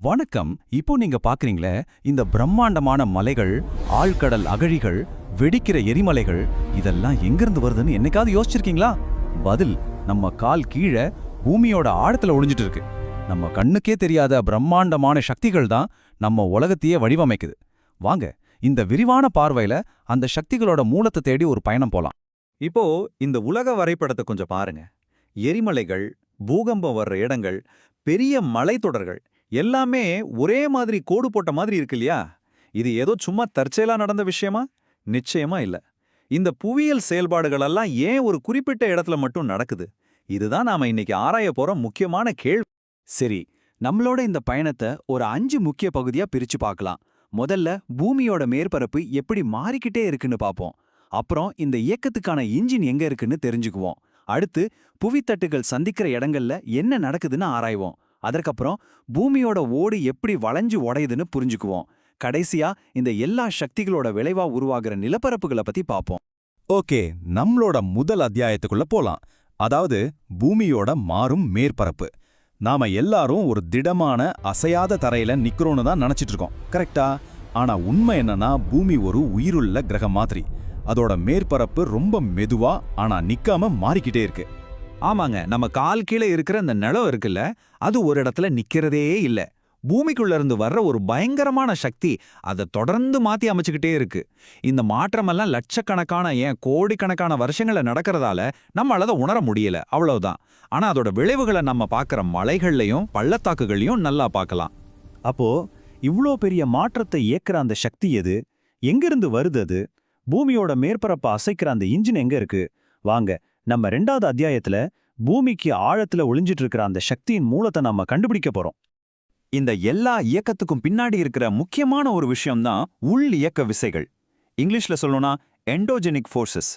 வணக்கம். இப்போ நீங்க பாக்குறீங்களே இந்த பிரம்மாண்டமான மலைகள், ஆழ்கடல் அகழிகள், வெடிக்கிற எரிமலைகள் இதெல்லாம் எங்கிருந்து வருதுன்னு என்னைக்காவது யோசிச்சிருக்கீங்களா? பதில் நம்ம கால் கீழே பூமியோட ஆழத்துல ஒளிஞ்சிட்டு இருக்கு. நம்ம கண்ணுக்கே தெரியாத பிரம்மாண்டமான சக்திகள் தான் நம்ம உலகத்தையே வடிவமைக்குது. வாங்க இந்த விரிவான பார்வையில அந்த சக்திகளோட மூலத்தை தேடி ஒரு பயணம் போலாம். இப்போ இந்த உலக வரைபடத்தை கொஞ்சம் பாருங்க. எரிமலைகள், பூகம்பம் வர்ற இடங்கள், பெரிய மலைத்தொடர்கள் எல்லாமே ஒரே மாதிரி கோடு போட்ட மாதிரி இருக்கு இல்லையா? இது ஏதோ சும்மா தற்செயலா நடந்த விஷயமா? நிச்சயமா இல்ல. இந்த புவியியல் செயல்பாடுகளெல்லாம் ஏன் ஒரு குறிப்பிட்ட இடத்துல மட்டும் நடக்குது? இதுதான் நாம இன்னைக்கு ஆராய போற முக்கியமான கேள்வி. சரி, நம்மளோட இந்த பயணத்தை ஒரு 5 முக்கிய பகுதியா பிரிச்சு பார்க்கலாம். முதல்ல பூமியோட மேற்பரப்பு எப்படி மாறிக்கிட்டே இருக்குன்னு பார்ப்போம். அப்புறம் இந்த இயக்கத்துக்கான இன்ஜின் எங்க இருக்குன்னு தெரிஞ்சுக்குவோம். அடுத்து புவித்தட்டுகள் சந்திக்கிற இடங்கள்ல என்ன நடக்குதுன்னு ஆராய்வோம். அதற்கப்புறம் பூமியோட ஓடு எப்படி வளைஞ்சு உடையுதுன்னு புரிஞ்சுக்குவோம். கடைசியா இந்த எல்லா சக்திகளோட விளைவா உருவாகிற நிலப்பரப்புகளை பத்தி பார்ப்போம். ஓகே, நம்மளோட முதல் அத்தியாயத்துக்குள்ள போலாம். அதாவது பூமியோட மாறும் மேற்பரப்பு. நாம எல்லாரும் ஒரு திடமான அசையாத தரையில நிக்கிறோன்னு தான் நினைச்சிட்டு இருக்கோம், கரெக்டா? ஆனா உண்மை என்னன்னா, பூமி ஒரு உயிருள்ள கிரகம் மாதிரி. அதோட மேற்பரப்பு ரொம்ப மெதுவா ஆனா நிக்காம மாறிக்கிட்டே இருக்கு. ஆமாங்க, நம்ம கால் கீழே இருக்கிற இந்த நிலம் இருக்குல்ல, அது ஒரு இடத்துல நிக்கிறதே இல்ல. பூமிக்குள்ள இருந்து வர்ற ஒரு பயங்கரமான சக்தி அதை தொடர்ந்து மாத்தி அமைச்சுக்கிட்டே இருக்கு. இந்த மாற்றமெல்லாம் லட்சக்கணக்கான ஏன் கோடிக்கணக்கான வருஷங்கள நடக்கிறதால நம்மளால அதை உணர முடியல, அவ்வளவுதான். ஆனா அதோட விளைவுகளை நம்ம பார்க்குற மலைகள்லையும் பள்ளத்தாக்குகளையும் நல்லா பார்க்கலாம். அப்போ இவ்ளோ பெரிய மாற்றத்தை இயக்குற அந்த சக்தி எது? எங்கிருந்து வருது அது? பூமியோட மேற்பரப்பை அசைக்கிற அந்த இன்ஜின் எங்க இருக்கு? வாங்க, நம்ம 2வது அத்தியாயத்துல பூமிக்கு ஆழத்துல ஒளிஞ்சிட்டு இருக்கிற அந்த சக்தியின் மூலத்தை நம்ம கண்டுபிடிக்க போறோம். இந்த எல்லா இயக்கத்துக்கும் பின்னாடி இருக்கிற முக்கியமான ஒரு விஷயம்தான் உள் இயக்க விசைகள். இங்கிலீஷ்ல சொல்லணும்னா எண்டோஜெனிக் ஃபோர்சஸ்.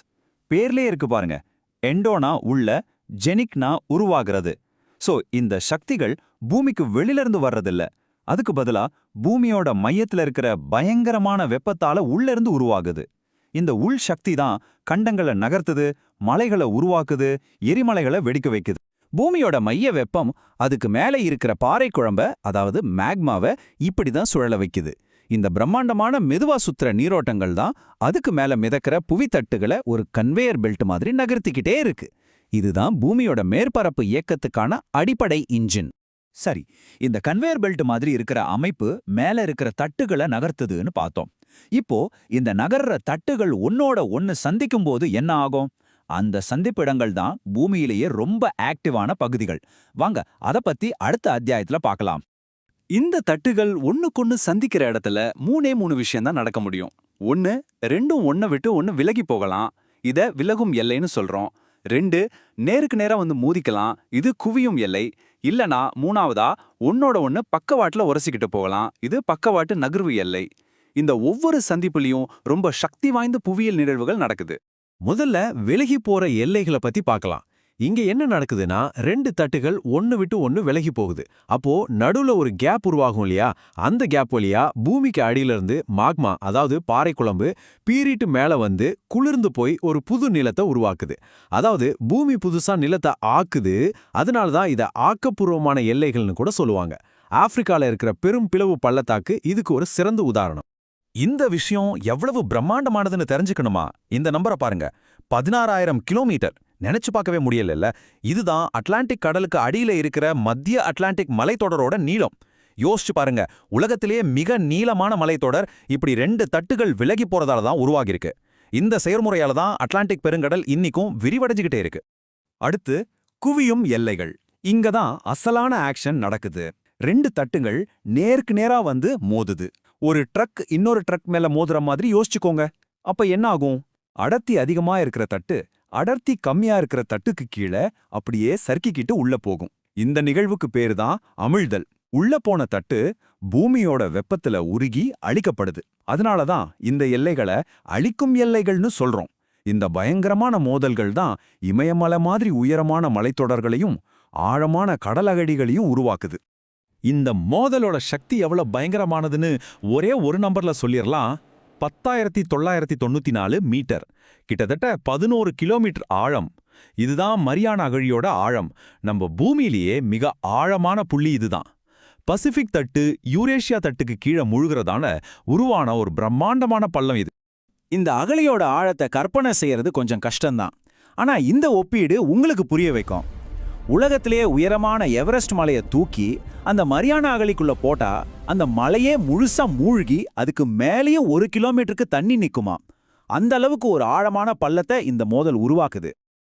பேர்லயே இருக்கு பாருங்க, எண்டோனா உள்ள, ஜெனிக்னா உருவாகிறது. சோ இந்த சக்திகள் பூமிக்கு வெளியில இருந்து வர்றதில்ல. அதுக்கு பதிலா பூமியோட மையத்துல இருக்கிற பயங்கரமான வெப்பத்தால உள்ள இருந்து உருவாகுது. இந்த உள் சக்தி தான் கண்டங்களை நகர்த்துது, மலைகளை உருவாக்குது, எரிமலைகளை வெடிக்க வைக்குது. பூமியோட மைய வெப்பம் அதுக்கு மேலே இருக்கிற பாறை குழம்ப, அதாவது மேக்மாவை இப்படிதான் சுழல வைக்குது. இந்த பிரம்மாண்டமான மெதுவா சுத்துற நீரோட்டங்கள் தான் அதுக்கு மேல மிதக்கிற புவித்தட்டுகளை ஒரு கன்வேயர் பெல்ட் மாதிரி நகர்த்திக்கிட்டே இருக்கு. இதுதான் பூமியோட மேற்பரப்பு இயக்கத்துக்கான அடிப்படை இன்ஜின். சரி, இந்த கன்வேயர் பெல்ட் மாதிரி இருக்கிற அமைப்பு மேல இருக்கிற தட்டுகளை நகர்த்துதுன்னு பார்த்தோம். இப்போ இந்த நகர்ற தட்டுகள் ஒன்னோட ஒன்னு சந்திக்கும் போது என்ன ஆகும்? அந்த சந்திப்பிடங்கள் தான் பூமியிலேயே ரொம்ப ஆக்டிவான பகுதிகள். வாங்க அதை பத்தி அடுத்த அத்தியாயத்துல பார்க்கலாம். இந்த தட்டுகள் ஒண்ணுக்கொன்னு சந்திக்கிற இடத்துல 3 விஷயம் தான் நடக்க முடியும். ஒன்னு, ரெண்டும் ஒன்ன விட்டு ஒன்னு விலகி போகலாம். இத விலகும் எல்லைன்னு சொல்றோம். 2, நேருக்கு நேரா வந்து மோதிக்கலாம். இது குவியும் எல்லை. இல்லனா 3வதா ஒன்னோட ஒன்னு பக்கவாட்டுல உரசிக்கிட்டு போகலாம். இது பக்கவாட்டு நகர்வு எல்லை. இந்த ஒவ்வொரு சந்திப்புலையும் ரொம்ப சக்தி வாய்ந்த புவியியல் நிகழ்வுகள் நடக்குது. முதல்ல விலகி போற எல்லைகளை பத்தி பார்க்கலாம். இங்க என்ன நடக்குதுன்னா, 2 தட்டுகள் ஒன்னு விட்டு ஒன்னு விலகி போகுது. அப்போ நடுவுல ஒரு கேப் உருவாகும் இல்லையா? அந்த கேப் வழியா பூமிக்கு அடியில இருந்து மாக்மா, அதாவது பாறை குழம்பு, பீறிட்டு மேல வந்து குளிர்ந்து போய் ஒரு புது நிலத்தை உருவாக்குது. அதாவது பூமி புதுசா நிலத்தை ஆக்குது. அதனாலதான் இத ஆக்கப்பூர்வமான எல்லைகள்னு கூட சொல்லுவாங்க. ஆப்பிரிக்கால இருக்கிற பெரும் பிளவு பள்ளத்தாக்கு இதுக்கு ஒரு சிறந்த உதாரணம். இந்த விஷயம் எவ்வளவு பிரம்மாண்டமானதுன்னு தெரிஞ்சுக்கணுமா? இந்த நம்பரை பாருங்க, 16,000 கிலோமீட்டர். நினைச்சு பார்க்கவே முடியல. இதுதான் அட்லாண்டிக் கடலுக்கு அடியில இருக்கிற மத்திய அட்லாண்டிக் மலைத்தொடரோட நீளம். யோசிச்சு பாருங்க, உலகத்திலேயே மிக நீளமான மலைத்தொடர் இப்படி 2 தட்டுகள் விலகி போறதால தான் உருவாகிருக்கு. இந்த செயல்முறையால தான் அட்லாண்டிக் பெருங்கடல் இன்னிக்கும் விரிவடைஞ்சுக்கிட்டே இருக்கு. அடுத்து குவியும் எல்லைகள். இங்க தான் அசலான ஆக்ஷன் நடக்குது. 2 தட்டுகள் நேருக்கு நேரா வந்து மோதுது. ஒரு ட்ரக் இன்னொரு ட்ரக் மேல மோதுற மாதிரி யோசிச்சுக்கோங்க. அப்ப என்ன ஆகும்? அடர்த்தி அதிகமா இருக்கிற தட்டு அடர்த்தி கம்மியா இருக்கிற தட்டுக்கு கீழே அப்படியே சறுக்கிக்கிட்டு உள்ள போகும். இந்த நிகழ்வுக்கு பேரு தான் அமிழ்தல். உள்ள போன தட்டு பூமியோட வெப்பத்துல உருகி அழிக்கப்படுது. அதனாலதான் இந்த எல்லைகளை அழிக்கும் எல்லைகள்னு சொல்றோம். இந்த பயங்கரமான மோதல்கள் தான் இமயமலை மாதிரி உயரமான மலைத்தொடர்களையும் ஆழமான கடலகடிகளையும் உருவாக்குது. இந்த மோதலோட சக்தி எவ்வளவு பயங்கரமானதுன்னு ஒரே ஒரு நம்பர்ல சொல்லிரலாம். 10,994 மீட்டர், கிட்டத்தட்ட 11 கிலோமீட்டர் ஆழம். இதுதான் மரியானா அகழியோட ஆழம். நம்ம பூமியிலேயே மிக ஆழமான புள்ளி இதுதான். பசிபிக் தட்டு யூரேஷியா தட்டுக்கு கீழே முழுகிறதால உருவான ஒரு பிரம்மாண்டமான பள்ளம் இது. இந்த அகழியோட ஆழத்தை கற்பனை செய்யறது கொஞ்சம் கஷ்டம்தான். ஆனா இந்த ஒப்பீடு உங்களுக்கு புரிய வைக்கும். உலகத்திலேயே உயரமான எவரெஸ்ட் மலையை தூக்கி அந்த மரியானா அகழிக்குள்ள போட்டா அந்த மலையே முழுசா மூழ்கி அதுக்கு மேலேயே 1 கிலோமீட்டருக்கு தண்ணி நிக்குமா. அந்த அளவுக்கு ஒரு ஆழமான பள்ளத்தை இந்த மோதல் உருவாக்குது.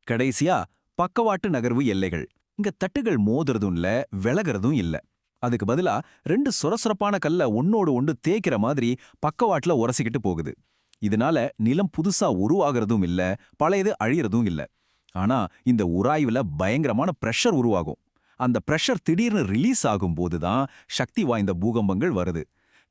கடைசியா பக்கவாட்டு நகர்வு எல்லைகள். இங்க தட்டுகள் மோதுறதும் இல்ல, விலகிறதும் இல்ல. அதுக்கு பதிலா 2 சொரசொரப்பான கல்ல ஒன்னோடு ஒன்று தேய்க்கிற மாதிரி பக்கவாட்டுல உரசிக்கிட்டு போகுது. இதனால நிலம் புதுசா உருவாகிறதும் இல்ல, பழையது அழியறதும் இல்ல. ஆனா இந்த உராய்வுல பயங்கரமான பிரஷர் உருவாகும். அந்த பிரஷர் திடீர்னு ரிலீஸ் ஆகும்போது தான் சக்தி வாய்ந்த பூகம்பங்கள் வருது.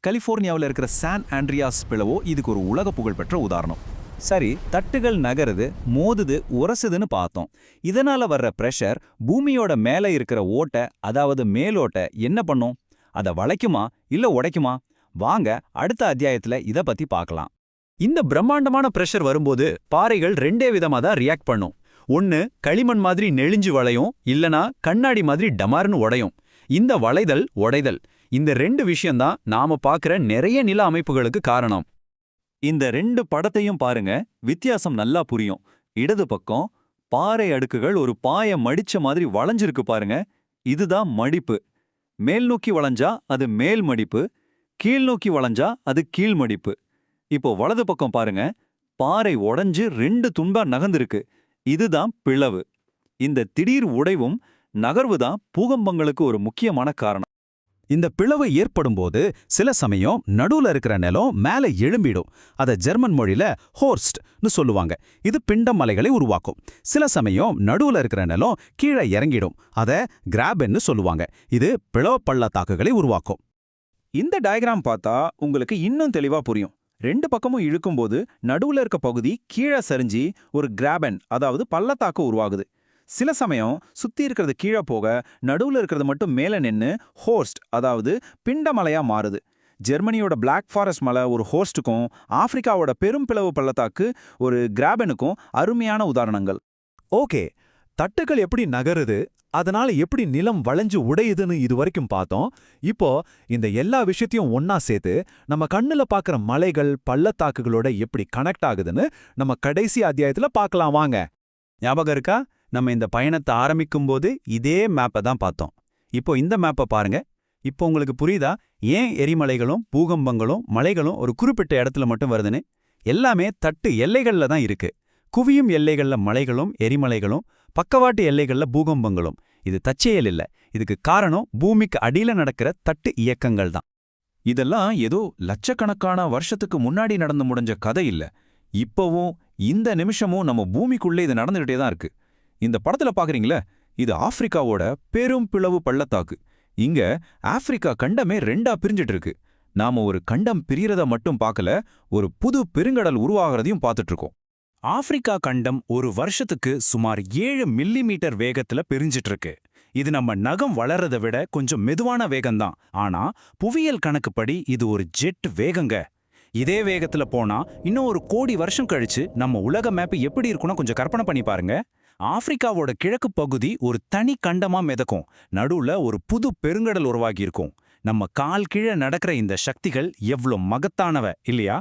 கலிஃபோர்னியாவில் இருக்கிற சான் ஆண்ட்ரியாஸ் பிளவோ இதுக்கு ஒரு உலக புகழ்பெற்ற உதாரணம். சரி, தட்டுகள் நகருது, மோதுது, உரசுதுன்னு பார்த்தோம். இதனால வர்ற பிரஷர் பூமியோட மேல இருக்கிற ஓட்டை, அதாவது மேலோட்டை என்ன பண்ணும்? அதை வளைக்குமா இல்ல உடைக்குமா? வாங்க அடுத்த அத்தியாயத்துல இத பத்தி பார்க்கலாம். இந்த பிரம்மாண்டமான பிரஷர் வரும்போது பாறைகள் 2 விதமா தான் ரியாக்ட் பண்ணும். ஒன்னு களிமண் மாதிரி நெளிஞ்சு வளையும், இல்லனா கண்ணாடி மாதிரி டமார்னு உடையும். இந்த வளைதல் உடைதல் இந்த 2 விஷயம்தான் நாம பார்க்குற நிறைய நில அமைப்புகளுக்கு காரணம். இந்த 2 படத்தையும் பாருங்க, வித்தியாசம் நல்லா புரியும். இடது பக்கம் பாறை அடுக்குகள் ஒரு பாய மடிச்ச மாதிரி வளைஞ்சிருக்கு பாருங்க, இதுதான் மடிப்பு. மேல் நோக்கி வளைஞ்சா அது மேல் மடிப்பு, கீழ் நோக்கி வளைஞ்சா அது கீழ் மடிப்பு. இப்போ வலது பக்கம் பாருங்க, பாறை உடைஞ்சு 2 துண்டா நகர்ந்திருக்கு, இதுதான் பிளவு. இந்த திடீர் உடைவும் நகர்வு தான் பூகம்பங்களுக்கு ஒரு முக்கியமான காரணம். இந்த பிளவு ஏற்படும்போது சில சமயம் நடுவுல இருக்கிற நிலம் மேல எழும்பிடும். அத ஜெர்மன் மொழியில ஹோர்ஸ்ட்னு சொல்லுவாங்க. இது பிண்டம் மலைகளை உருவாக்கும். சில சமயம் நடுவுல இருக்கிற நிலம் கீழே இறங்கிடும். அத கிராபென்னு சொல்லுவாங்க. இது பிளவு பள்ளத்தாக்குகளை உருவாக்கும். இந்த டயக்ராம் பார்த்தா உங்களுக்கு இன்னும் தெளிவா புரியும். 2 பக்கமும் இழுக்கும்போது நடுவுல இருக்க பகுதி கீழே சரிஞ்சு ஒரு கிராபன், அதாவது பள்ளத்தாக்கு உருவாகுது. சில சமயம் சுத்தி இருக்கிறது கீழே போக நடுவுல இருக்கிறது மட்டும் மேல நின்னு ஹோர்ஸ்ட், அதாவது பிண்டமலையா மாறுது. ஜெர்மனியோட பிளாக் ஃபாரஸ்ட் மலை ஒரு ஹோஸ்டுக்கும், ஆப்பிரிக்காவோட பெரும் பிளவு பள்ளத்தாக்கு ஒரு கிராபனுக்கும் அருமையான உதாரணங்கள். ஓகே, தட்டுகள் எப்படி நகருது, அதனால எப்படி நிலம் வளைஞ்சு உடையுதுன்னு இதுவரைக்கும் பார்த்தோம். இப்போ இந்த எல்லா விஷயத்தையும் ஒன்னா சேர்த்து நம்ம கண்ணுல பார்க்குற மலைகள் பள்ளத்தாக்குகளோட எப்படி கனெக்ட் ஆகுதுன்னு நம்ம கடைசி அத்தியாயத்துல பார்க்கலாம் வாங்க. ஞாபகம் இருக்கா? நம்ம இந்த பயணத்தை ஆரம்பிக்கும்போது இதே மேப்பை தான் பார்த்தோம். இப்போ இந்த மேப்பை பாருங்க. இப்போ உங்களுக்கு புரியுதா ஏன் எரிமலைகளும் பூகம்பங்களும் மலைகளும் ஒரு குறிப்பிட்ட இடத்துல மட்டும் வருதுன்னு? எல்லாமே தட்டு எல்லைகள்ல தான் இருக்கு. குவியும் எல்லைகள்ல மலைகளும் எரிமலைகளும், பக்கவாட்டு எல்லைகள்ல பூகம்பங்களும். இது தற்செயல் இல்ல. இதுக்கு காரணம் பூமிக்கு அடியில நடக்கிற தட்டு இயக்கங்கள் தான். இதெல்லாம் ஏதோ லட்சக்கணக்கான வருஷத்துக்கு முன்னாடி நடந்து முடிஞ்ச கதை இல்ல. இப்பவும் இந்த நிமிஷமும் நம்ம பூமிக்குள்ளே இது நடந்துகிட்டே தான் இருக்கு. இந்த படத்துல பாக்குறீங்களே, இது ஆப்பிரிக்காவோட பெரும் பிளவு பள்ளத்தாக்கு. இங்க ஆப்பிரிக்கா கண்டமே 2ஆ பிரிஞ்சிட்டு இருக்கு. நாம ஒரு கண்டம் பிரியறத மட்டும் பார்க்கல, ஒரு புது பெருங்கடல் உருவாகிறதையும் பார்த்துட்டு இருக்கோம். ஆப்பிரிக்கா கண்டம் ஒரு வருஷத்துக்கு சுமார் 7 மில்லிமீட்டர் வேகத்துல பிரிஞ்சிட்டு இருக்கு. இது நம்ம நகம் வளர்றதை விட கொஞ்சம் மெதுவான வேகம்தான். ஆனா புவியியல் கணக்குப்படி இது ஒரு ஜெட் வேகங்க. இதே வேகத்துல போனா இன்னும் ஒரு கோடி வருஷம் கழிச்சு நம்ம உலக மேப் எப்படி இருக்கும்னு கொஞ்சம் கற்பனை பண்ணி பாருங்க. ஆப்பிரிக்காவோட கிழக்கு பகுதி ஒரு தனி கண்டமா மிதக்கும். நடுவுல ஒரு புது பெருங்கடல் உருவாகி இருக்கும். நம்ம கால் கீழே நடக்கிற இந்த சக்திகள் எவ்வளவு மகத்தானவ இல்லையா?